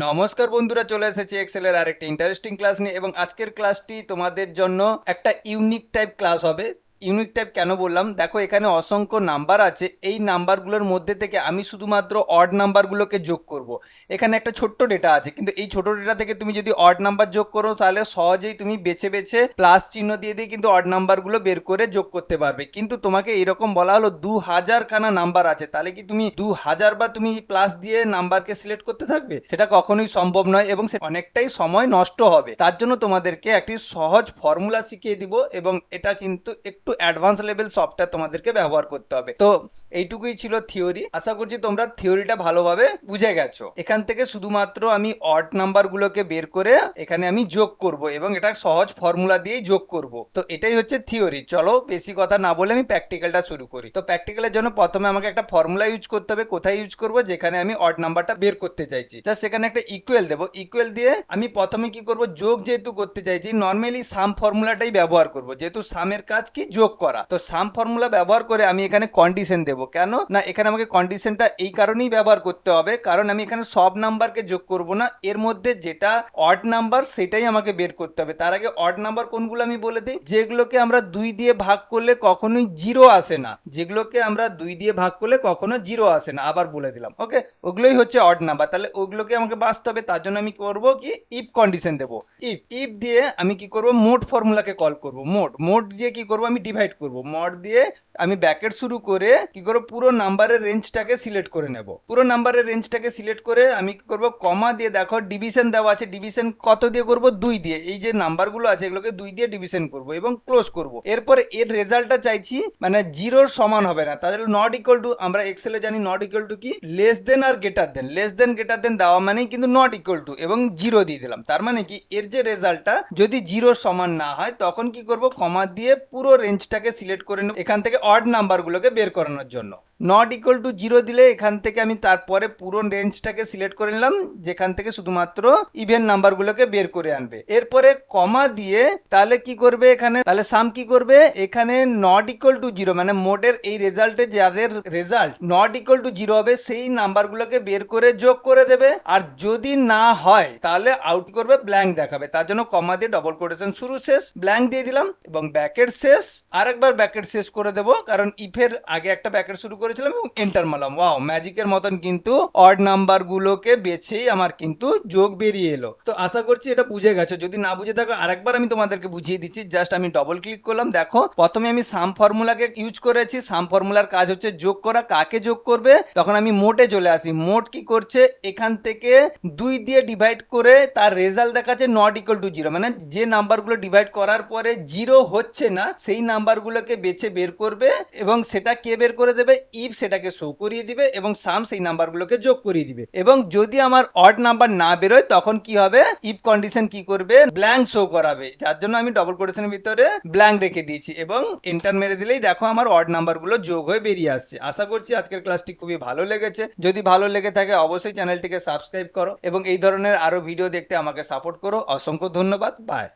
নমস্কার বন্ধুরা, চলে এসেছি এক্সেলের আরেকটি ইন্টারেস্টিং ক্লাস নিয়ে। এবং আজকের ক্লাসটি তোমাদের জন্য একটা ইউনিক টাইপ ক্লাস হবে। ইউনিক টাইপ কেন বললাম, দেখো এখানে অসংখ্য নাম্বার আছে। এই নাম্বারগুলোর মধ্যে থেকে আমি শুধুমাত্র অড নাম্বারগুলোকে যোগ করব। এখানে একটা ছোট্ট ডেটা আছে, কিন্তু এই ছোট ডেটা থেকে তুমি যদি অড নাম্বার যোগ করো তাহলে সহজেই তুমি বেছে বেছে প্লাস চিহ্ন দিয়ে দিয়ে কিন্তু অড নাম্বারগুলো বের করে যোগ করতে পারবে। কিন্তু তোমাকে এরকম বলা হলো 2000 খানা নাম্বার আছে, তাহলে কি তুমি 2000 বা তুমি প্লাস দিয়ে নাম্বারকে সিলেক্ট করতে থাকবে? সেটা কখনোই সম্ভব নয় এবং সে অনেকটাই সময় নষ্ট হবে। তার জন্য তোমাদেরকে একটি সহজ ফর্মুলা শিখিয়ে দিব এবং এটা কিন্তু একটু অ্যাডভান্স লেভেল সফটওয়্যার তোমাদেরকে ব্যবহার করতে হবে। তো এইটুকুই ছিল থিওরি। আশা করছি তোমরা থিওরিটা ভালোভাবে বুঝে গেছো। এখান থেকে শুধুমাত্র আমি অড নাম্বারগুলোকে বের করে এখানে আমি যোগ করব এবং এটা সহজ ফর্মুলা দিয়েই যোগ করব। তো এটাই হচ্ছে থিওরি। চলো বেশি কথা না বলে আমি প্র্যাকটিক্যালটা শুরু করি। তো প্র্যাকটিক্যালের জন্য প্রথমে আমাকে একটা ফর্মুলা ইউজ করতে হবে। কোথায় ইউজ করব? যেখানে আমি অড নাম্বারটা বের করতে চাইছি, জাস্ট সেখানে একটা ইকুয়াল দেবো। ইকুয়াল দিয়ে আমি প্রথমে কি করব, যোগ যেহেতু করতে চাইছি নর্মালি সাম ফর্মুলাটাই ব্যবহার করব, যেহেতু সামের কাজ কি যোগ করা। তো সাম ফর্মুলা ব্যবহার করে আমি এখানে কন্ডিশন দেব। কেন না, এখানে আমাকে কন্ডিশনটা এই কারণেই ব্যবহার করতে হবে কারণ আমি এখানে সব নাম্বারকে যোগ করব না, এর মধ্যে যেটা অড নাম্বার সেটাই আমাকে বের করতে হবে। তার আগে অড নাম্বার কোনগুলো আমি বলে দিই। যেগুলোকে আমরা 2 দিয়ে ভাগ করলে কখনোই জিরো আসে না, যেগুলোকে আমরা 2 দিয়ে ভাগ করলে কখনো জিরো আসে না, আবার বলে দিলাম। ওকে, ওগুলোই হচ্ছে অড নাম্বার। তাহলে ওগুলোকে আমাকে বাঁচতে হবে, তার জন্য আমি করব কি, ইফ কন্ডিশন দেবো। ইফ দিয়ে আমি কি করব, মোড ফর্মুলাকে কল করব। মোড দিয়ে কি করব, আমি ডিভাইড করব। মড দিয়ে আমি ব্র্যাকেট শুরু করে কি করব, পুরো নাম্বারের রেঞ্জটাকে সিলেক্ট করে নেব। পুরো নাম্বারের রেঞ্জটাকে সিলেক্ট করে আমি কি করব, কমা দিয়ে দেখো ডিভিশন দেওয়া আছে। ডিভিশন কত দিয়ে করব? 2 দিয়ে। এই যে নাম্বারগুলো আছে এগুলোকে 2 দিয়ে ডিভিশন করব এবং ক্লোজ করব। এরপরে এর রেজাল্টটা চাইছি মানে জিরোর সমান হবে না, তাহলে নট ইকুয়াল টু, আমরা এক্সেলে জানি নট ইকুয়াল টু কি, লেস দেন আর greater than. Less than greater than দেওয়া মানেই কিন্তু নট ইকুয়াল টু এবং জিরো দিয়ে দিলাম। তার মানে কি, এর যে রেজাল্টটা যদি জিরোর সমান না হয় তখন কি করব, কমা দিয়ে পুরো রেঞ্জটাকে সিলেক্ট করে নেব এখান থেকে অড নাম্বারগুলোকে বের করানোর জন্য। নট ইকুয়াল টু জিরো দিলে এখান থেকে আমি তারপরে পুরো রেঞ্জটাকে সিলেক্ট করে নিলাম, যেখান থেকে শুধুমাত্র ইভেন নাম্বারগুলোকে বের করে আনবে। এরপরে কমা দিয়ে তাহলে কি করবে, এখানে তাহলে সাম কি করবে, এখানে নট ইকুয়াল টু জিরো মানে মোডের এই রেজাল্টে যাদের result not equal two zero হবে সেই নাম্বারগুলোকে বের করে যোগ করে দেবে। আর যদি না হয় তাহলে আউট করবে, ব্ল্যাঙ্ক দেখাবে। তার জন্য কমা দিয়ে ডবল কোটেশন শুরু শেষ ব্ল্যাঙ্ক দিয়ে দিলাম এবং ব্র্যাকেট শেষ। আরেকবার ব্র্যাকেট শেষ করে দেবো কারণ ইফের আগে একটা ব্র্যাকেট শুরু করেছিলাম এবং এন্টার মারলাম। ওয়াও, ম্যাজিকের মতন কিন্তু অড নাম্বার গুলোকে বেছেই আমার কিন্তু যোগ বেরিয়ে এলো। তো আশা করছি এটা বুঝে গেছো। যদি না বুঝে থাকো আরেকবার আমি তোমাদেরকে বুঝিয়ে দিচ্ছি। জাস্ট আমি ডবল ক্লিক করলাম, দেখো প্রথমে আমি সাম ফর্মুলাকে ইউজ করেছি। সাম ফর্মুলার কাজ হচ্ছে যোগ করা। কাকে যোগ করবে, তখন আমি মোটে চলে আসি। মোট কি করছে, এখান থেকে 2 দিয়ে ডিভাইড করে তার রেজাল্ট দেখাচ্ছে নট ইকুয়াল টু জিরো, মানে যে নাম্বারগুলো ডিভাইড করার পরে জিরো হচ্ছে না সেই নাম্বারগুলোকে বেছে বের করবে এবং সেটা কে বের করে দেবে, ইফ সেটাকে শো করিয়ে দিবে এবং সাম সেই নাম্বারগুলোকে যোগ করিয়ে দিবে। এবং যদি আমার অড নাম্বার না বেরোয় তখন কি হবে, ইফ কন্ডিশন কি করবে, ব্ল্যাঙ্ক শো করাবে। যার জন্য আমি ডবল কোটেশনের ভিতরে ব্ল্যাঙ্ক রেখে দিয়েছি এবং এন্টার মেরে দিলেই দেখো আমার অড নাম্বারগুলো যোগ হয়ে বেরিয়ে আসছে। আশা করছি আজকের ক্লাসটি খুবই ভালো লেগেছে। যদি ভালো লেগে থাকে অবশ্যই চ্যানেলটিকে সাবস্ক্রাইব করো এবং এই ধরনের আরো ভিডিও দেখতে আমাকে সাপোর্ট করো। অসংখ্য ধন্যবাদ। বাই।